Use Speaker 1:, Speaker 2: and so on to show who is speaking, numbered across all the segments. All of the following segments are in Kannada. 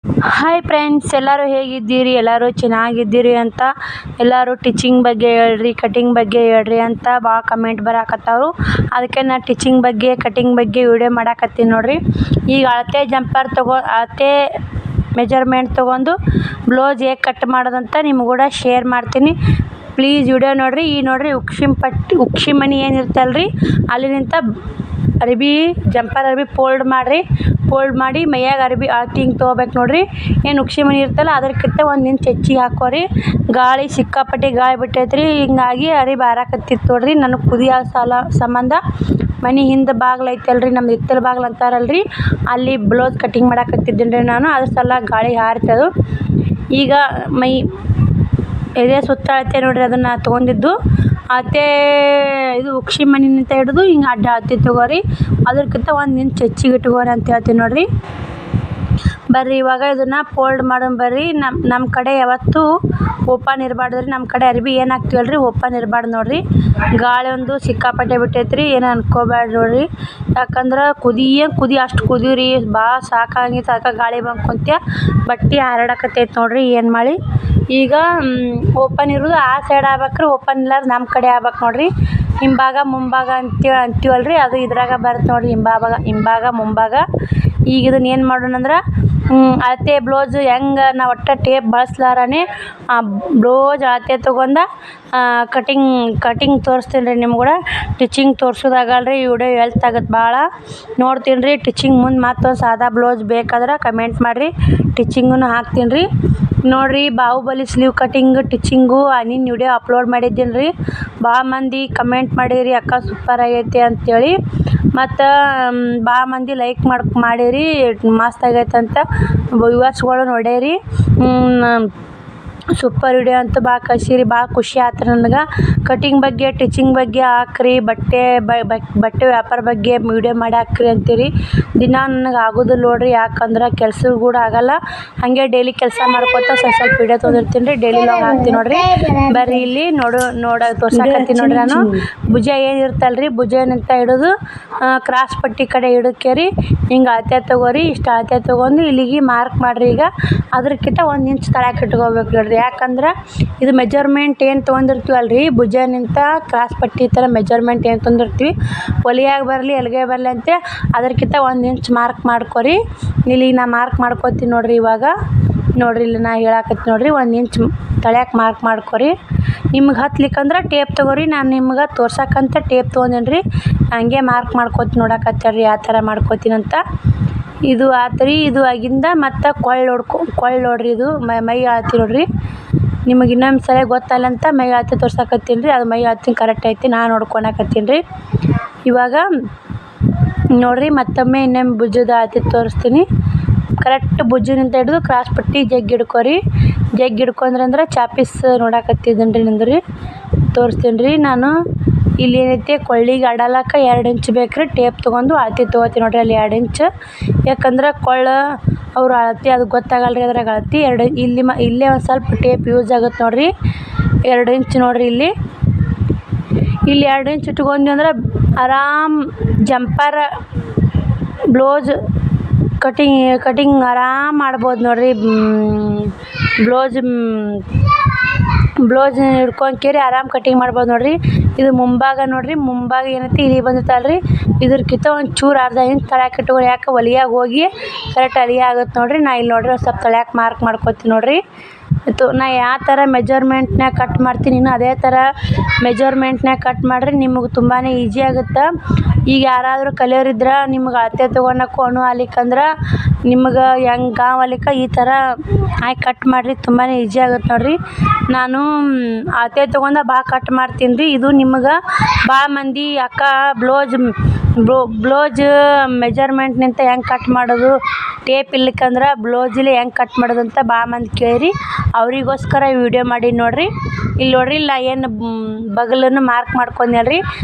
Speaker 1: ಹಾಯ್ ಫ್ರೆಂಡ್ಸ್, ಎಲ್ಲರೂ ಹೇಗಿದ್ದೀರಿ? ಎಲ್ಲರೂ ಚೆನ್ನಾಗಿದ್ದೀರಿ ಅಂತ. ಎಲ್ಲರೂ ಟಿಚಿಂಗ್ ಬಗ್ಗೆ ಹೇಳ್ರಿ, ಕಟಿಂಗ್ ಬಗ್ಗೆ ಹೇಳ್ರಿ ಅಂತ ಭಾಳ ಕಮೆಂಟ್ ಬರಾಕತ್ತಾರು. ಅದಕ್ಕೆ ನಾನು ಟಿಚಿಂಗ್ ಬಗ್ಗೆ ಕಟಿಂಗ್ ಬಗ್ಗೆ ವಿಡಿಯೋ ಮಾಡಾಕತ್ತೀನಿ ನೋಡ್ರಿ. ಈಗ ಅಳತೆ ಜಂಪರ್ ಅಳತೆ ಮೆಜರ್ಮೆಂಟ್ ತೊಗೊಂಡು ಬ್ಲೌಸ್ ಹೇಗೆ ಕಟ್ ಮಾಡೋದಂತ ನಿಮ್ಗೆ ಕೂಡ ಶೇರ್ ಮಾಡ್ತೀನಿ. ಪ್ಲೀಸ್ ವಿಡಿಯೋ ನೋಡ್ರಿ. ಈ ನೋಡ್ರಿ ಉಕ್ಷಿ ಮಣಿ ಏನಿರ್ತಲ್ರಿ ಅಲ್ಲಿನಿಂತ ಅರ್ಬಿ ಜಂಪರ್ ಅರ್ಬಿ ಫೋಲ್ಡ್ ಮಾಡಿ ಮೈಯಾಗ ಅರ್ಬಿ ಅಳತೆ ಹಿಂಗೆ ತೊಗೋಬೇಕು ನೋಡ್ರಿ. ಏನು ಉಕ್ಷಿ ಮಣಿ ಇರ್ತಲ್ಲ ಅದಕ್ಕಿಂತ 1 ಇಂಚ್ ಹೆಚ್ಚಿಗೆ ಹಾಕೋರಿ. ಗಾಳಿ ಸಿಕ್ಕಾಪಟ್ಟೆ ಗಾಳಿ ಬಿಟ್ಟೈತ್ರಿ, ಹಿಂಗಾಗಿ ಅರ್ಬಿ ಹಾರಾಕತ್ತಿತ್ತು ನೋಡ್ರಿ. ನನಗೆ ಕುದಿಯೋ ಸಂಬಂಧ ಮನೆ ಹಿಂದೆ ಬಾಗ್ಲು ಐತಲ್ರಿ, ನಮ್ದು ಹಿತ್ತಲ ಬಾಗ್ಲು ಅಂತಾರಲ್ರಿ, ಅಲ್ಲಿ ಬ್ಲೌಸ್ ಕಟಿಂಗ್ ಮಾಡಾಕತ್ತಿದ್ದೀನಿ ರೀ ನಾನು. ಅದ್ರ ಸಲ ಗಾಳಿ ಹಾರ್ತದು. ಈಗ ಎದೆ ಸುತ್ತ ಅಳತೆ ನೋಡ್ರಿ, ಅದನ್ನು ತೊಗೊಂಡಿದ್ದು ಅಳತೆ. ಇದು ಉಕ್ಷಿ ಮಣಿನಿಂದ ಹಿಡಿದು ಹಿಂಗೆ ಅಡ್ಡ ಅಳತೆ ತೊಗೋರಿ. ಅದಕ್ಕಿಂತ 1 ಇಂಚ್ ಹೆಚ್ಚಿಗೆ ಇಟ್ಕೋರಿ ಅಂತ ಹೇಳ್ತೀನಿ ನೋಡ್ರಿ. ಬರ್ರಿ ಇವಾಗ ಇದನ್ನು ಫೋಲ್ಡ್ ಮಾಡೋಣ ಬರ್ರಿ. ನಮ್ಮ ಕಡೆ ಯಾವತ್ತೂ ಓಪನ್ ಇರಬಾರ್ದು ರೀ. ನಮ್ಮ ಕಡೆ ಅರ್ಬಿ ಏನು ಹಾಕ್ತೀವಲ್ರಿ ಓಪನ್ ಇರಬಾರ್ದು ನೋಡ್ರಿ. ಗಾಳಿ ಒಂದು ಸಿಕ್ಕಾಪಟ್ಟೆ ಬಿಟ್ಟೈತ್ರಿ, ಏನು ಅನ್ಕೋಬೇಡ್ರಿ ನೋಡ್ರಿ. ಯಾಕಂದ್ರೆ ಕುದಿ ಅಷ್ಟು ಕುದೀರಿ, ಭಾಳ ಸಾಕಾಗಿತ್ತು. ಅದಕ್ಕೆ ಗಾಳಿ ಬಂದು ಕುಂತ್ಯ ಬಟ್ಟೆ ಹಾರಾಡಕತ್ತೈತೆ ನೋಡ್ರಿ. ಏನು ಮಾಡಿ ಈಗ ಓಪನ್ ಇರೋದು ಆ ಸೈಡ್ ಆಗ್ಬೇಕ್ರಿ, ಓಪನ್ ಇಲ್ಲಾರ ನಮ್ಮ ಕಡೆ ಆಗ್ಬೇಕು ನೋಡ್ರಿ. ಹಿಂಭಾಗ ಮುಂಭಾಗ ಅಂತೀವಲ್ರಿ, ಅದು ಇದ್ರಾಗ ಬರುತ್ತೆ ನೋಡ್ರಿ. ಹಿಂಭಾಗ ಮುಂಭಾಗ. ಈಗ ಇದನ್ನು ಏನು ಮಾಡೋಣ ಅಂದ್ರೆ ಅಳತೆ ಬ್ಲೌಸ್ ಹೆಂಗೆ ನಾವು ಒಟ್ಟು ಟೇಪ್ ಬಳಸ್ಲಾರನೇ ಬ್ಲೌಸ್ ಅಳತೆ ತೊಗೊಂಡು ಕಟಿಂಗ್ ತೋರಿಸ್ತೀನಿ ರೀ ನಿಮ್ಗೆ ಕೂಡ. ಟಿಚಿಂಗ್ ತೋರ್ಸೋದಾಗಲ್ರಿ, ಈ ವಿಡಿಯೋ ಹೆಲ್ತ್ ಆಗುತ್ತೆ ಭಾಳ. ನೋಡ್ತೀನಿ ರೀ ಟಿಚಿಂಗ್ ಮುಂದೆ ಮತ್ತೊಂದು ಸಾದಾ ಬ್ಲೌಸ್ ಬೇಕಾದ್ರೆ ಕಮೆಂಟ್ ಮಾಡಿರಿ, ಟಿಚಿಂಗೂ ಹಾಕ್ತೀನಿ ರೀ. ನೋಡಿರಿ, ಬಾಹುಬಲಿ ಸ್ಲೀವ್ ಕಟಿಂಗ್ ಟಿಚಿಂಗು ನಿನ್ನ ವಿಡಿಯೋ ಅಪ್ಲೋಡ್ ಮಾಡಿದ್ದೀನಿ ರೀ. ಭಾಳ ಮಂದಿ ಕಮೆಂಟ್ ಮಾಡಿರಿ, ಅಕ್ಕ ಸೂಪರ್ ಆಗೈತೆ ಅಂಥೇಳಿ. ಮತ್ತು ಭಾಳ ಮಂದಿ ಲೈಕ್ ಮಾಡಿರಿ, ಮಸ್ತ್ ಆಗೈತೆ ಅಂತ ವ್ಯೂವರ್ಸ್ಗಳು ನೋಡ್ಯಾರಿ. ಸೂಪರ್ ವಿಡಿಯೋ ಅಂತ ಭಾಳ ಕಳಿಸಿರಿ, ಭಾಳ ಖುಷಿ ಆಯ್ತು ನನಗೆ. ಕಟಿಂಗ್ ಬಗ್ಗೆ ಟಿಚಿಂಗ್ ಬಗ್ಗೆ ಹಾಕ್ರಿ, ಬಟ್ಟೆ ವ್ಯಾಪಾರ ಬಗ್ಗೆ ವಿಡಿಯೋ ಮಾಡಿ ಹಾಕ್ರಿ ಅಂತೀರಿ. ದಿನ ನನಗೆ ಆಗೋದಿಲ್ಲ ನೋಡ್ರಿ, ಯಾಕಂದ್ರೆ ಕೆಲಸ ಕೂಡ ಆಗಲ್ಲ. ಹಾಗೆ ಡೈಲಿ ಕೆಲಸ ಮಾಡ್ಕೊತ ಸ್ವಲ್ಪ ವಿಡಿಯೋ ತೊಗೊಂಡಿರ್ತೀನಿ ರೀ, ಡೈಲಿ ಲಾಗ್ ಹಾಕ್ತೀನಿ ನೋಡ್ರಿ. ಬರ್ರಿ ಇಲ್ಲಿ ತೋರ್ಸಾಕತ್ತೀನಿ ನೋಡ್ರಿ. ನಾನು ಭುಜ ಏನಿರ್ತಲ್ರಿ, ಭುಜನಿಂದ ಹಿಡಿದು ಕ್ರಾಸ್ ಪಟ್ಟಿ ಕಡೆ ಹಿಡಕೇರಿ ಹಿಂಗೆ ಅಳತೆ ತೊಗೋರಿ. ಇಷ್ಟು ಅಳತೆ ತೊಗೊಂಡು ಇಲ್ಲಿಗೆ ಮಾರ್ಕ್ ಮಾಡಿರಿ. ಈಗ ಅದಕ್ಕಿಂತ 1 ಇಂಚ್ ತಳಕ್ಕೆ ಇಟ್ಕೋಬೇಕು ನೋಡ್ರಿ. ಯಾಕಂದ್ರೆ ಇದು ಮೆಜರ್ಮೆಂಟ್ ಏನು ತೊಗೊಂಡಿರ್ತೀವಲ್ರಿ, ಭುಜನಿಂದ ಕ್ರಾಸ್ ಪಟ್ಟಿ ಥರ ಮೆಜರ್ಮೆಂಟ್ ಏನು ತೊಗೊಂಡಿರ್ತೀವಿ, ಒಲಿಯಾಗಿ ಬರಲಿ ಎಲ್ಗೆ ಬರಲಿ ಅಂತ ಅದಕ್ಕಿಂತ 1 ಇಂಚ್ ಮಾರ್ಕ್ ಮಾಡ್ಕೊರಿ. ಇಲ್ಲಿ ನಾ ಮಾರ್ಕ್ ಮಾಡ್ಕೊತೀನಿ ನೋಡ್ರಿ. ಇವಾಗ ನೋಡ್ರಿ, ಇಲ್ಲಿ ನಾ ಹೇಳಾಕತ್ತೀನಿ ನೋಡ್ರಿ, 1 ಇಂಚ್ ತಳ್ಯಾಕೆ ಮಾರ್ಕ್ ಮಾಡ್ಕೊರಿ. ನಿಮ್ಗೆ ಹತ್ಲಿಕ್ಕಂದ್ರೆ ಟೇಪ್ ತೊಗೋರಿ. ನಾನು ನಿಮ್ಗೆ ತೋರ್ಸಕ್ಕಂತ ಟೇಪ್ ತೊಗೊಂಡೇನಿ ರೀ, ಹಂಗೆ ಮಾರ್ಕ್ ಮಾಡ್ಕೊತೀನಿ. ನೋಡಕತ್ತೀರಿ ಯಾವ ಥರ ಮಾಡ್ಕೊತೀನಿ ಅಂತ. ಇದು ಆತ್ರಿ. ಇದು ಆಗಿಂದ ಮತ್ತು ಕೊಳ್ಳ್ ನೋಡ್ರಿ, ಇದು ಮೈ ಅಳತೆ ನೋಡ್ರಿ. ನಿಮಗೆ ಇನ್ನೊಂದು ಸಲ ಗೊತ್ತಲ್ಲ ಅಂತ ಮೈ ಅಳತೆ ತೋರ್ಸಕತ್ತೀನಿ ರೀ. ಅದು ಮೈ ಅಳತೆ ಕರೆಕ್ಟ್ ಐತಿ, ನಾನು ನೋಡ್ಕೊಳಕತ್ತೀನಿ ರೀ. ಇವಾಗ ನೋಡ್ರಿ, ಮತ್ತೊಮ್ಮೆ ಇನ್ನೊಮ್ಮೆ ಭುಜದ ಅಳತೆ ತೋರಿಸ್ತೀನಿ. ಕರೆಕ್ಟ್ ಭುಜನಿಂದ ಹಿಡಿದು ಕ್ರಾಸ್ ಪಟ್ಟಿ ಜಗ್ಗಿ ಹಿಡ್ಕೊರಿ. ಜಗ್ಗಿ ಹಿಡ್ಕೊಂಡ್ರಂದ್ರೆ ಚಾಪೀಸ್ ನೋಡಕತ್ತಿದ್ದೀನಿ ರೀ ನಿಂದ್ರಿ, ತೋರಿಸ್ತೀನಿ ರೀ. ನಾನು ಇಲ್ಲಿ ಏನೈತಿ ಕೊಳ್ಳಿಗೆ ಅಡಲಕ್ಕ 2 ಇಂಚ್ ಬೇಕು ರೀ. ಟೇಪ್ ತೊಗೊಂಡು ಅಳತೆ ತೊಗೋತೀನಿ ನೋಡ್ರಿ, ಅಲ್ಲಿ 2 ಇಂಚ್. ಯಾಕಂದ್ರೆ ಅವ್ರ ಅಳತೆ ಅದು ಗೊತ್ತಾಗಲ್ಲ ರೀ, ಅದ್ರಾಗ ಅಳತೆ ಇಲ್ಲೇ ಒಂದು ಸ್ವಲ್ಪ ಟೇಪ್ ಯೂಸ್ ಆಗುತ್ತೆ ನೋಡ್ರಿ. 2 ಇಂಚ್ ನೋಡ್ರಿ. ಇಲ್ಲಿ 2 ಇಂಚ್ ಇಟ್ಕೊಂಡ್ವಿ ಅಂದ್ರೆ ಆರಾಮ್ ಜಂಪರ್ ಬ್ಲೌಸ್ ಕಟಿಂಗ್ ಆರಾಮ್ ಮಾಡ್ಬೋದು ನೋಡ್ರಿ. ಬ್ಲೌಸ್ ಹಿಡ್ಕೊಂಡ್ಕೇರಿ ಆರಾಮ್ ಕಟಿಂಗ್ ಮಾಡ್ಬೋದು ನೋಡ್ರಿ. ಇದು ಮುಂಭಾಗ ನೋಡ್ರಿ. ಮುಂಭಾಗ ಏನೈತಿ ಇಲ್ಲಿ ಬಂದಿತ್ತಲ್ರಿ, ಇದ್ರಕ್ಕಿಂತ ಒಂದು ಚೂರು ಅರ್ಧ ಇಂಚ್ ತಳ್ಯಾಕೆ ಇಟ್ಕೊಳ್ಳಿ. ಯಾಕೆ ಒಲಿಯಾಗಿ ಹೋಗಿ ಕರೆಕ್ಟ್ ಅಲಿಯ ಆಗುತ್ತೆ ನೋಡ್ರಿ. ನಾ ಇಲ್ಲಿ ನೋಡ್ರಿ ಸ್ವಲ್ಪ ತಳ್ಯಾಕೆ ಮಾರ್ಕ್ ಮಾಡ್ಕೊತೀನಿ ನೋಡ್ರಿ. ನಾ ಯಾವ ಥರ ಮೆಜರ್ಮೆಂಟ್ನಾಗ ಕಟ್ ಮಾಡ್ತೀನಿ, ಇನ್ನು ಅದೇ ಥರ ಮೆಜರ್ಮೆಂಟ್ನಾಗ ಕಟ್ ಮಾಡಿರಿ, ನಿಮಗೆ ತುಂಬಾ ಈಜಿ ಆಗುತ್ತೆ. ಈಗ ಯಾರಾದರೂ ಕಲಿಯೋರಿದ್ರೆ ನಿಮ್ಗೆ ಅಳತೆ ತೊಗೊಳಕ್ಕೂ ಆಗ್ಲಿಕ್ಕಂದ್ರೆ ನಿಮ್ಗೆ ಹೆಂಗೆ ಗಾವಲಿಕ್ಕೆ ಈ ಥರ ಆಗಿ ಕಟ್ ಮಾಡಿರಿ, ತುಂಬಾ ಈಜಿ ಆಗುತ್ತೆ ನೋಡ್ರಿ. ನಾನು ಅಳತೆ ತೊಗೊಂಡು ಭಾಳ ಕಟ್ ಮಾಡ್ತೀನಿ ರೀ. ಇದು ನಿಮ್ಗೆ ಭಾಳ ಮಂದಿ ಅಕ್ಕ ಬ್ಲೌಸ್ ಮೆಜರ್ಮೆಂಟ್ನಿಂದ ಹೆಂಗೆ ಕಟ್ ಮಾಡೋದು, ಟೇಪ್ ಇರ್ಲಿಕ್ಕಂದ್ರೆ ಬ್ಲೌಸಲ್ಲಿ ಹೆಂಗೆ ಕಟ್ ಮಾಡೋದು ಅಂತ ಭಾಳ ಮಂದಿ ಕೇಳಿರಿ. ಅವರಿಗೋಸ್ಕರ ಈ ವಿಡಿಯೋ ಮಾಡಿ ನೋಡ್ರಿ. ಇಲ್ಲಿ ನೋಡ್ರಿ, ಇಲ್ಲ ಏನು ಬಗಲನ್ನು ಮಾರ್ಕ್ ಮಾಡ್ಕೊಂಡ್ರಿ,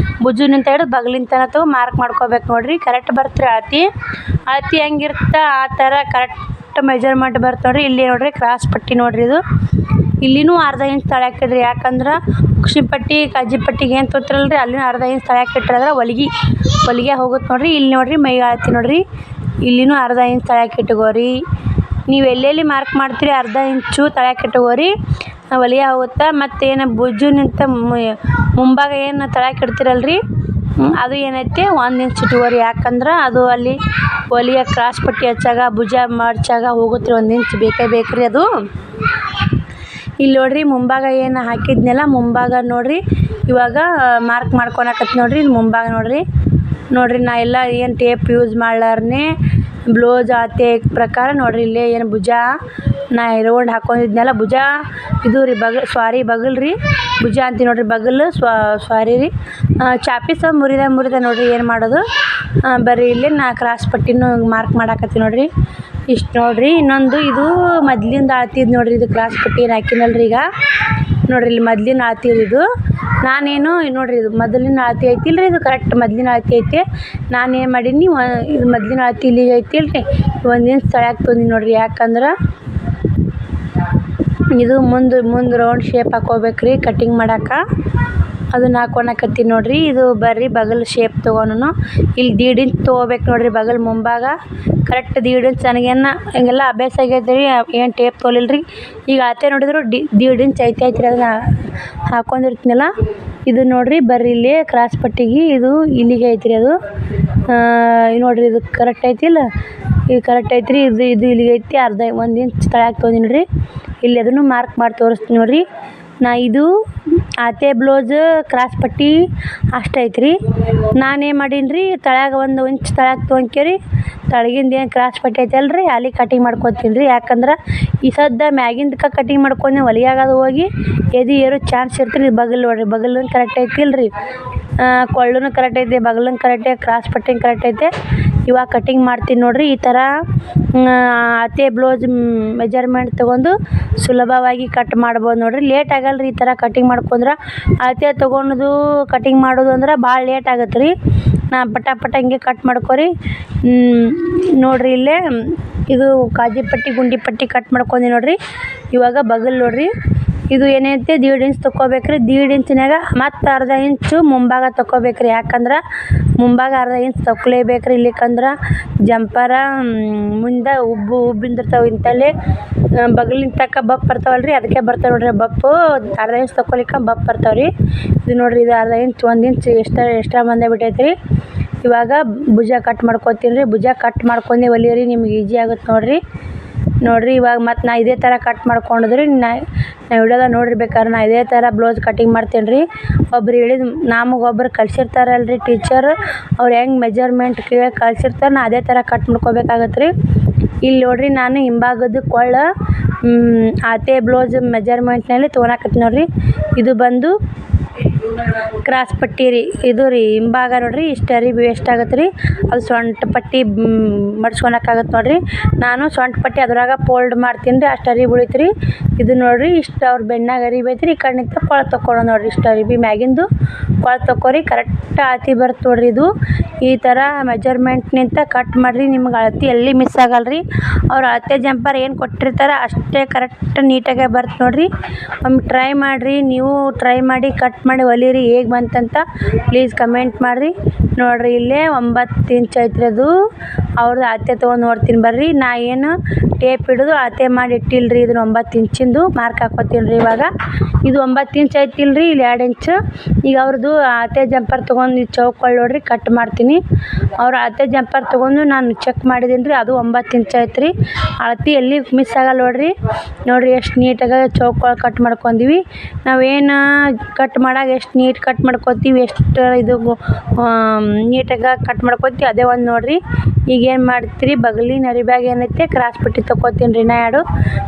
Speaker 1: ಭುಜನಿಂದ ಹಿಡಿದು ಬಗಲಿನ ತನಕ ಮಾರ್ಕ್ ಮಾಡ್ಕೋಬೇಕು ನೋಡ್ರಿ. ಕರೆಕ್ಟ್ ಬರ್ತ್ರಿ ಅಳತೆ ಹೆಂಗಿರುತ್ತೆ ಆ ಥರ ಕರೆಕ್ಟ್ ಮೆಜರ್ಮೆಂಟ್ ಬರುತ್ತೆ ನೋಡ್ರಿ. ಇಲ್ಲಿ ನೋಡ್ರಿ ಕ್ರಾಸ್ ಪಟ್ಟಿ ನೋಡ್ರಿ, ಇದು ಇಲ್ಲಿನೂ ಅರ್ಧ ಇಂಚ್ ತಳ್ಯಾಕಿಡ್ರಿ. ಯಾಕಂದ್ರೆ ಕುಕ್ಷಿ ಪಟ್ಟಿ ಕಜ್ಜಿ ಪಟ್ಟಿಗೆ ಏನು ತೊಗೊತಿರಲ್ರಿ, ಅಲ್ಲಿನೂ ಅರ್ಧ ಇಂಚ್ ತಳ್ಯಾಕಿಟ್ರೆ ಹೊಲಿಗೆ ಹೋಗುತ್ತೆ ನೋಡ್ರಿ. ಇಲ್ಲಿ ನೋಡ್ರಿ ಮೈ ಅಳತೆ ನೋಡ್ರಿ, ಇಲ್ಲಿನೂ ಅರ್ಧ ಇಂಚ್ ತಳ್ಯಾಕೆ ಇಟ್ಕೋರಿ. ನೀವು ಎಲ್ಲೆಲ್ಲಿ ಮಾರ್ಕ್ ಮಾಡ್ತೀರಿ ಅರ್ಧ ಇಂಚು ತಳಕ್ಕೆ ಇಟ್ಕೋರಿ, ಹೊಲಿಯ ಹೋಗುತ್ತೆ. ಮತ್ತು ಏನು ಭುಜನಿಂತ ಮುಂಭಾಗ ಏನು ತಳಕ್ಕೆ ಇಡ್ತೀರಲ್ರಿ ಅದು ಏನೈತಿ 1 ಇಂಚ್ ಇಟ್ಕೋರಿ. ಯಾಕಂದ್ರೆ ಅದು ಅಲ್ಲಿ ಹೊಲಿಯ ಕ್ರಾಸ್ ಪಟ್ಟಿ ಹಚ್ಚಾಗ ಭುಜ ಮಡ್ಚಾಗ ಹೋಗುತ್ತೆ 1 ಇಂಚ್ ಬೇಕೇ ಬೇಕ್ರಿ ಅದು. ಇಲ್ಲಿ ನೋಡ್ರಿ ಮುಂಭಾಗ ಏನು ಹಾಕಿದ್ನಲ್ಲ ಮುಂಭಾಗ ನೋಡ್ರಿ ಇವಾಗ ಮಾರ್ಕ್ ಮಾಡ್ಕೊಳಕತ್ತಿ ನೋಡ್ರಿ. ಇದು ಮುಂಭಾಗ ನೋಡ್ರಿ ನಾ ಎಲ್ಲ ಏನು ಟೇಪ್ ಯೂಸ್ ಮಾಡ್ಲಾರ್ನೆ ಬ್ಲೌಸ್ ಅಳತೆ ಪ್ರಕಾರ ನೋಡ್ರಿ ಇಲ್ಲೇ ಏನು ಭುಜ ನಾ ರೌಂಡ್ ಹಾಕೊಂಡಿದ್ನಲ್ಲ ಭುಜ ಇದು ರೀ ಬಗಲ್ ರೀ ಭುಜ ಅಂತೀವಿ ನೋಡ್ರಿ ಬಗಲು ಸ್ವಾರಿ ರೀ. ಚಾಪೀಸ ಮುರಿದ ನೋಡ್ರಿ ಏನು ಮಾಡೋದು ಬರ್ರಿ ಇಲ್ಲಿ ನಾ ಕ್ರಾಸ್ ಪಟ್ಟಿನೂ ಮಾರ್ಕ್ ಮಾಡಾಕತ್ತಿ ನೋಡ್ರಿ. ಇಷ್ಟು ನೋಡ್ರಿ. ಇನ್ನೊಂದು ಇದು ಮೊದ್ಲಿಂದ ಅಳತಿದ್ ನೋಡ್ರಿ, ಇದು ಕ್ರಾಸ್ ಪಟ್ಟಿ ಏನು ಹಾಕಿನಲ್ರಿ ಈಗ ನೋಡ್ರಿ ಇಲ್ಲಿ ಮೊದ್ಲಿನ ಅಳತಿ ಇದು. ನಾನೇನು ನೋಡ್ರಿ ಇದು ಮೊದಲಿನ ಅಳತಿ ಐತಿಲ್ರಿ, ಇದು ಕರೆಕ್ಟ್ ಮೊದ್ಲಿನ ಅಳತಿ ಐತಿ. ನಾನೇನು ಮಾಡೀನಿ ಇದು ಮೊದ್ಲಿನ ಅಳತಿ ಇಲ್ಲಿಗೆ ಐತಿಲ್ರಿ 1 ಇಂಚ್ ತಳ್ಯಾಕ ತೊಂದಿನಿ ನೋಡ್ರಿ. ಯಾಕಂದ್ರೆ ಇದು ಮುಂದೆ ರೌಂಡ್ ಶೇಪ್ ಹಾಕೋಬೇಕ್ರಿ ಕಟಿಂಗ್ ಮಾಡಾಕ, ಅದನ್ನ ಹಾಕೊಳಕತ್ತೀನಿ ನೋಡ್ರಿ. ಇದು ಬರ್ರಿ ಬಗಲ್ ಶೇಪ್ ತೊಗೊಂಡು ಇಲ್ಲಿ 1.5 ಇಂಚ್ ತೊಗೋಬೇಕು ನೋಡ್ರಿ ಬಗಲ್ ಮುಂಭಾಗ ಕರೆಕ್ಟ್ 1.5 ಇಂಚ್. ನನಗೇನು ಹಿಂಗೆಲ್ಲ ಅಭ್ಯಾಸ ಆಗೈತೆ ರೀ, ಏನು ಟೇಪ್ ತೊಗೊಲಿಲ್ರಿ. ಈಗ ಅಳತೆ ನೋಡಿದ್ರು 1.5 ಇಂಚ್ ಐತಿ ಅದನ್ನ ಹಾಕೊಂಡಿರ್ತೀನಲ್ಲ ಇದು ನೋಡ್ರಿ. ಬರ್ರಿ ಇಲ್ಲಿ ಕ್ರಾಸ್ ಪಟ್ಟಿಗೆ ಇದು ಇಲ್ಲಿಗೆ ಐತ್ರಿ ಅದು ನೋಡ್ರಿ. ಇದು ಕರೆಕ್ಟ್ ಐತಿಲ್ಲ, ಇದು ಕರೆಕ್ಟ್ ಐತ್ರಿ. ಇದು ಇಲ್ಲಿಗೆ ಐತಿ 1 ಇಂಚ್ ತಳ್ಯಾಕ ತೊಗೊಂಡಿನಿ ರೀ. ಇಲ್ಲಿ ಅದನ್ನು ಮಾರ್ಕ್ ಮಾಡಿ ತೋರಿಸ್ತೀನಿ ನೋಡ್ರಿ. ನಾ ಇದು ಅಳತೆ ಬ್ಲೌಸ್ ಕ್ರಾಸ್ ಪಟ್ಟಿ ಅಷ್ಟು ಐತ್ರಿ. ನಾನೇನು ಮಾಡೀನಿ ರೀ ತಳ್ಯಾಗ 1 ಇಂಚ್ ತಳ್ಯಾಕ ತೊಗೊಂಕೇರಿ ತಳಗಿಂದ ಏನು ಕ್ರಾಸ್ ಪಟ್ಟಿ ಐತಲ್ರಿ ಅಲ್ಲಿ ಕಟಿಂಗ್ ಮಾಡ್ಕೊತೀನಿ ರೀ. ಯಾಕಂದ್ರೆ ಈ ಸದ್ದ ಮ್ಯಾಗಿಂದಕ್ಕೆ ಕಟಿಂಗ್ ಮಾಡ್ಕೊಂಡು ಹೊಲಿಯಾಗದು ಹೋಗಿ ಎದೆ ಏರೋ ಚಾನ್ಸ್ ಇರ್ತೀರಿ. ಬಗಲ್ ನೋಡ್ರಿ ಬಗಲ್ ಕರೆಕ್ಟ್ ಐತಿಲ್ರಿ, ಕೊಳ್ಳೂ ಕರೆಕ್ಟ್ ಐತೆ, ಬಗಲನ್ನು ಕರೆಕ್ಟ್ ಐತೆ, ಕ್ರಾಸ್ ಪಟ್ಟಿಂಗ್ ಕರೆಕ್ಟ್ ಐತೆ. ಇವಾಗ ಕಟಿಂಗ್ ಮಾಡ್ತೀನಿ ನೋಡ್ರಿ. ಈ ಥರ ಅಳತೆ ಬ್ಲೌಸ್ ಮೆಜರ್ಮೆಂಟ್ ತೊಗೊಂಡು ಸುಲಭವಾಗಿ ಕಟ್ ಮಾಡ್ಬೋದು ನೋಡ್ರಿ. ಲೇಟ್ ಆಗಲ್ರಿ ಈ ಥರ ಕಟಿಂಗ್ ಮಾಡ್ಕೊಂಡ್ರೆ. ಅಳತೆ ತೊಗೊಂಡು ಕಟಿಂಗ್ ಮಾಡೋದು ಅಂದ್ರೆ ಭಾಳ ಲೇಟ್ ಆಗತ್ತೆ ರೀ. ನಾ ಪಟ ಹಿಂಗೆ ಕಟ್ ಮಾಡ್ಕೊರಿ ನೋಡ್ರಿ. ಇಲ್ಲೇ ಇದು ಕಾಜಿ ಪಟ್ಟಿ ಗುಂಡಿ ಪಟ್ಟಿ ಕಟ್ ಮಾಡ್ಕೊಂಡಿ ನೋಡ್ರಿ. ಇವಾಗ ಬಗಲ್ ನೋಡ್ರಿ ಇದು ಏನೈತೆ 1.5 ಇಂಚ್ ತೊಗೋಬೇಕ್ರಿ. 1.5 ಇಂಚಿನಾಗ ಮತ್ತು ಅರ್ಧ ಇಂಚು ಮುಂಭಾಗ ತೊಗೋಬೇಕ್ರಿ. ಯಾಕಂದ್ರೆ ಮುಂಭಾಗ ಅರ್ಧ ಇಂಚ್ ತೊಗೊಲೇಬೇಕ್ರಿ. ಇಲ್ಲಿಕಂದ್ರೆ ಜಂಪರ ಮುಂದೆ ಉಬ್ಬಿಂದಿರ್ತಾವೆ ಇಂತಲ್ಲೇ ಬಗಲಿನ ತಕ್ಕ ಬಪ್ ಬರ್ತಾವಲ್ರಿ, ಅದಕ್ಕೆ ಬರ್ತಾವೆ ನೋಡ್ರಿ ಬಪ್ಪು. ಅರ್ಧ ಇಂಚ್ ತೊಗೊಲಿಕ್ಕೆ ಬಪ್ ಬರ್ತಾವೆ ರೀ. ಇದು ನೋಡ್ರಿ ಇದು ಅರ್ಧ ಇಂಚ್ 1 ಇಂಚ್ ಎಕ್ಸ್ಟ್ರಾ ಬಂದೇ ಬಿಟ್ಟೈತೆ ರೀ. ಇವಾಗ ಭುಜ ಕಟ್ ಮಾಡ್ಕೊತೀನಿ ರೀ. ಭುಜ ಕಟ್ ಮಾಡ್ಕೊಂಡೆ ಹೊಲಿಯರಿ ನಿಮ್ಗೆ ಈಜಿ ಆಗುತ್ತೆ ನೋಡ್ರಿ. ಇವಾಗ ಮತ್ತು ನಾ ಇದೇ ಥರ ಕಟ್ ಮಾಡ್ಕೊಂಡ್ರಿ ನಾ ವಿಡಿಯೋದಾಗ ನೋಡಿರ್ಬೇಕಾದ್ರೆ ನಾ ಇದೇ ಥರ ಬ್ಲೌಸ್ ಕಟಿಂಗ್ ಮಾಡ್ತೀನಿ ರೀ. ಒಬ್ರು ಹೇಳಿದ ನಮಗೊಬ್ರು ಕಳ್ಸಿರ್ತಾರಲ್ರಿ ಟೀಚರ್, ಅವ್ರು ಹೆಂಗೆ ಮೆಜರ್ಮೆಂಟ್ ಕೇಳಿ ಕಳ್ಸಿರ್ತಾರೆ ನಾ ಅದೇ ಥರ ಕಟ್ ಮಾಡ್ಕೋಬೇಕಾಗತ್ತೆ ರೀ. ಇಲ್ಲಿ ನೋಡ್ರಿ ನಾನು ಹಿಂಭಾಗದ ಕೊಳ್ಳ ಅಳತೆ ಬ್ಲೌಸ್ ಮೆಜರ್ಮೆಂಟ್ನಲ್ಲಿ ತೊಗೊಳಕತ್ತೀನಿ ನೋಡ್ರಿ. ಇದು ಬಂದು ಕ್ರಾಸ್ ಪಟ್ಟಿ ರೀ. ಇದು ರೀ ಹಿಂಭಾಗ ನೋಡ್ರಿ ಇಷ್ಟು ಅರಿಬಿ ಎಷ್ಟಾಗತ್ತೆ ರೀ, ಅದು ಸೊಂಟ ಪಟ್ಟಿ ಮಡ್ಸ್ಕೊಳಕ್ಕಾಗತ್ತೆ ನೋಡ್ರಿ. ನಾನು ಸೊಂಟ ಪಟ್ಟಿ ಅದ್ರಾಗ ಫೋಲ್ಡ್ ಮಾಡ್ತೀನಿ ರೀ, ಅಷ್ಟು ಅರಿಬಿ ಉಳಿತು ರೀ. ಇದು ನೋಡ್ರಿ ಇಷ್ಟು ಅವ್ರ ಬೆನ್ನಾಗ ಅರಿಬಿ ಐತ್ರಿ. ಈ ಕಡೆ ನಿಂತ ಕೊಳ ತೊಗೊಳೋ ನೋಡ್ರಿ. ಇಷ್ಟು ಅರಿಬಿ ಮ್ಯಾಗಿಂದು ಕೊಳ ತೊಗೊರಿ ಕರೆಕ್ಟ್ ಅಳತೆ ಬರುತ್ತೆ ನೋಡ್ರಿ. ಇದು ಈ ಥರ ಮೆಜರ್ಮೆಂಟ್ನಿಂದ ಕಟ್ ಮಾಡಿರಿ, ನಿಮ್ಗೆ ಅಳತೆ ಎಲ್ಲಿ ಮಿಸ್ ಆಗಲ್ರಿ. ಅವ್ರು ಅಳತೆ ಜಂಪರ್ ಏನು ಕೊಟ್ಟಿರ್ತಾರೆ ಅಷ್ಟೇ ಕರೆಕ್ಟ್ ನೀಟಾಗೆ ಬರುತ್ತೆ ನೋಡ್ರಿ. ಒಮ್ಮೆ ಟ್ರೈ ಮಾಡಿರಿ, ನೀವು ಟ್ರೈ ಮಾಡಿ ಕಟ್ ಮಾಡಿ ಹೊಲಿರಿ. ಹೇಗೆ ಬಂತಂತ ಪ್ಲೀಸ್ ಕಮೆಂಟ್ ಮಾಡಿರಿ ನೋಡ್ರಿ. ಇಲ್ಲೇ 9 ಇಂಚ್ ಐತ್ರಿ ಅದು. ಅವ್ರದ್ದು ಅಳತೆ ತೊಗೊಂಡು ನೋಡ್ತೀನಿ ಬರ್ರಿ. ನಾ ಏನು ಟೇಪ್ ಹಿಡಿದು ಅಳತೆ ಮಾಡಿ ಇಟ್ಟಿಲ್ರಿ. ಇದನ್ನ 9 ಇಂಚಿಂದು ಮಾರ್ಕ್ ಹಾಕೋತೀನಿ ರೀ. ಇವಾಗ ಇದು 9 ಇಂಚ್ ಐತಿಲ್ರಿ, ಇಲ್ಲಿ 2 ಇಂಚ್. ಈಗ ಅವ್ರದ್ದು ಅಳತೆ ಜಂಪರ್ ತೊಗೊಂಡು ಚೌಕಗಳು ನೋಡ್ರಿ ಕಟ್ ಮಾಡ್ತೀನಿ. ಅವ್ರ ಅಳತೆ ಜಂಪರ್ ತೊಗೊಂಡು ನಾನು ಚೆಕ್ ಮಾಡಿದ್ದೀನಿ ರೀ, ಅದು 9 ಇಂಚ್ ಐತ್ರಿ. ಅಳತೆ ಎಲ್ಲಿ ಮಿಸ್ ಆಗಲ್ಲ ನೋಡ್ರಿ ಎಷ್ಟು ನೀಟಾಗಿ ಚೌಕಗಳು ಕಟ್ ಮಾಡ್ಕೊಂಡೀವಿ. ನಾವೇನು ಕಟ್ ಮಾಡಾಗ ಎಷ್ಟು ನೀಟ್ ಕಟ್ ಮಾಡ್ಕೊತೀವಿ, ಎಷ್ಟು ಇದು ನೀಟಾಗಿ ಕಟ್ ಮಾಡ್ಕೊತೀವಿ ಅದೇ ಒಂದು ನೋಡ್ರಿ. ಈಗ ಏನು ಮಾಡ್ತೀರಿ ಬಗಲಿನ ಅರಿಬ್ಯಾಗ ಏನೈತೆ ಕ್ರಾಸ್ ಪಟ್ಟಿ ತೊಗೋತೀನಿ ರೀ. ನಾ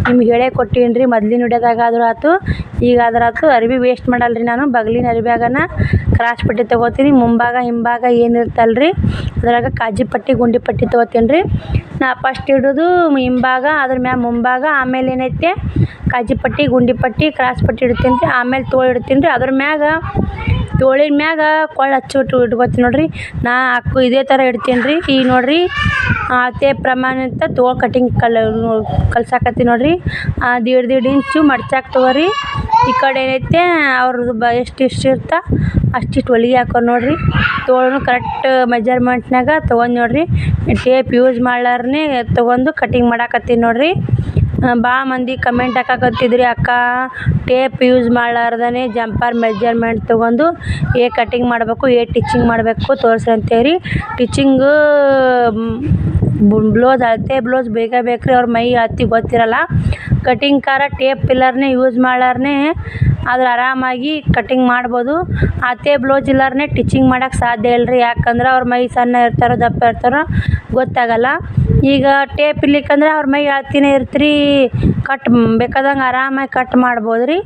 Speaker 1: ನಿಮ್ಗೆ ಹೇಳೇ ಕೊಟ್ಟೀನಿ ರೀ ಮೊದ್ಲಿನ ವಿಡಿಯೋದಾಗ ಆದರೂ ಆಯ್ತು ಈಗ ಆತು. ಅರಿಬಿ ವೇಸ್ಟ್ ಮಾಡಲ್ರಿ ನಾನು. ಬಗಲಿನ ಅರಿಬ್ಯಾಗನ ಕ್ರಾಸ್ ಪಟ್ಟಿ ತೊಗೋತೀನಿ. ಮುಂಭಾಗ ಹಿಂಭಾಗ ಏನಿರ್ತಲ್ರಿ ಅದ್ರಾಗ ಕಾಜಿ ಪಟ್ಟಿ ಗುಂಡಿ ಪಟ್ಟಿ ತೊಗೋತೀನಿ ರೀ. ನಾ ಫಸ್ಟ್ ಹಿಡಿದು ಹಿಂಭಾಗ, ಅದ್ರ ಮ್ಯಾಗ ಮುಂಭಾಗ, ಆಮೇಲೆ ಏನೈತೆ ಕಾಜಿ ಪಟ್ಟಿ ಗುಂಡಿ ಪಟ್ಟಿ ಕ್ರಾಸ್ ಪಟ್ಟಿ ಇಡ್ತೀನಿ ರೀ. ಆಮೇಲೆ ತೋಳು ಇಡ್ತೀನಿ ರೀ. ಅದ್ರ ಮ್ಯಾಗ ತೋಳಿನ ಮ್ಯಾಗ ಕೊಳ್ಳ ಹಚ್ಚಿಟ್ಟು ಇಟ್ಕೊತೀನಿ ನೋಡ್ರಿ. ನಾ ಇದೇ ಥರ ಇಡ್ತೀನಿ ರೀ. ಈಗ ನೋಡ್ರಿ ಅಳತೆ ಪ್ರಮಾಣ ಅಂತ ತೋಳು ಕಟಿಂಗ್ ಕಲ್ಸಾಕತ್ತೀನಿ ನೋಡ್ರಿ. 1.5 ಇಂಚು ಮಡ್ಚಾಕ ತೊಗೋರಿ. ಈ ಕಡೆ ಏನೈತೆ ಅವ್ರದ್ದು ಎಷ್ಟು ಇರ್ತಾ ಅಷ್ಟಿಷ್ಟು ಹೊಲಿಗೆ ಹಾಕೋ ನೋಡ್ರಿ. ತೋಳನು ಕರೆಕ್ಟ್ ಮೆಜರ್ಮೆಂಟ್ನಾಗ ತೊಗೊಂಡು ನೋಡ್ರಿ. ಟೇಪ್ ಯೂಸ್ ಮಾಡ್ಲಾರನೆ ತೊಗೊಂಡು ಕಟಿಂಗ್ ಮಾಡಾಕತ್ತೀನಿ ನೋಡ್ರಿ. ಭಾಳ ಮಂದಿ ಕಮೆಂಟ್ ಹಾಕಾಕತ್ತಿದ್ರಿ, ಅಕ್ಕ ಟೇಪ್ ಯೂಸ್ ಮಾಡ್ಲಾರ್ದೇ ಜಂಪರ್ ಮೆಜರ್ಮೆಂಟ್ ತೊಗೊಂಡು ಕಟಿಂಗ್ ಮಾಡಬೇಕು ಟಿಚಿಂಗ್ ಮಾಡಬೇಕು ತೋರಿಸಿ ಅಂತೇಳಿ. ಟಿಚಿಂಗು ಬ್ಲೌಸ್ ಅಳತೆ ಬ್ಲೌಸ್ ಬೇಗ ಬೇಕ್ರಿ. ಅವ್ರ ಮೈ ಅಳತೆ ಗೊತ್ತಿರಲ್ಲ. ಕಟಿಂಗ್ ಟೇಪ್ ಪಿಲ್ಲರ್ನೇ ಯೂಸ್ ಮಾಡ್ಲಾರನೆ ಆದ್ರೆ ಆರಾಮಾಗಿ ಕಟಿಂಗ್ ಮಾಡ್ಬೋದು. ಅಳತೆ ಬ್ಲೌಸ್ ಇಲ್ಲಾರನೆ ಟಿಚಿಂಗ್ ಮಾಡೋಕ್ಕೆ ಸಾಧ್ಯ ಇಲ್ಲರಿ. ಯಾಕಂದ್ರೆ ಅವ್ರ ಮೈ ಸಣ್ಣ ಇರ್ತಾರೋ ದಪ್ಪ ಇರ್ತಾರೋ ಗೊತ್ತಾಗಲ್ಲ. ಈಗ ಟೇಪ್ ಇರ್ಲಿಕ್ಕಂದ್ರೆ ಅವ್ರ ಮೈ ಅಳತೆನೇ ಇರ್ತ್ರಿ, ಕಟ್ ಬೇಕಾದಂಗೆ ಆರಾಮಾಗಿ ಕಟ್ ಮಾಡ್ಬೋದು ರೀ.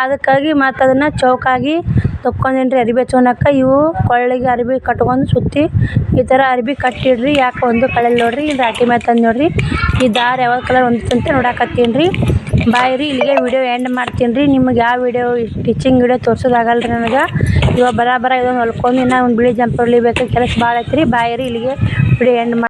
Speaker 1: ಅದಕ್ಕಾಗಿ ಮತ್ತು ಅದನ್ನು ಚೌಕಾಗಿ ತೊಕ್ಕೊಂಡೇನಿ ರೀ ಅರಿಬಿ ಹಚ್ಕೊಳಕ್ಕೆ. ಇವು ಕೊಳ್ಳಿಗೆ ಅರಿಬಿ ಕಟ್ಕೊಂಡು ಸುತ್ತಿ ಈ ಥರ ಅರಿಬಿ ಕಟ್ಟಿಡ್ರಿ. ಯಾಕೆ ಒಂದು ಕಳೆಯಲ್ಲ ನೋಡ್ರಿ. ಇದು ರಾಟಿ ಮೇಲೆ ತಂದು ನೋಡ್ರಿ. ಈ ದಾರ ಯಾವ ಕಲರ್ ಹೊಂದಿತ್ತಂತ ನೋಡಾಕತ್ತೀನಿ ರೀ. ಬಾಯ್ ರೀ, ಇಲ್ಲಿಗೆ ವಿಡಿಯೋ ಎಂಡ್ ಮಾಡ್ತೀನಿ ರೀ. ನಿಮ್ಗೆ ಯಾವ ವಿಡಿಯೋ ಸ್ಟಿಚಿಂಗ್ ವಿಡಿಯೋ ತೋರ್ಸೋದಾಗಲ್ಲ ರೀ ನನಗೆ. ಇವಾಗ ಬರ ಇದೊಂದು ಹೊಲ್ಕೊಂಡು ಇನ್ನೂ ಒಂದು ಬಿಳಿ ಜಂಪರ್ ಹೊಲಿಬೇಕು, ಕೆಲಸ ಭಾಳ ಐತ್ರಿ. ಬಾಯ್ ರೀ, ಇಲ್ಲಿಗೆ ವಿಡಿಯೋ ಎಂಡ್ ಮಾಡಿ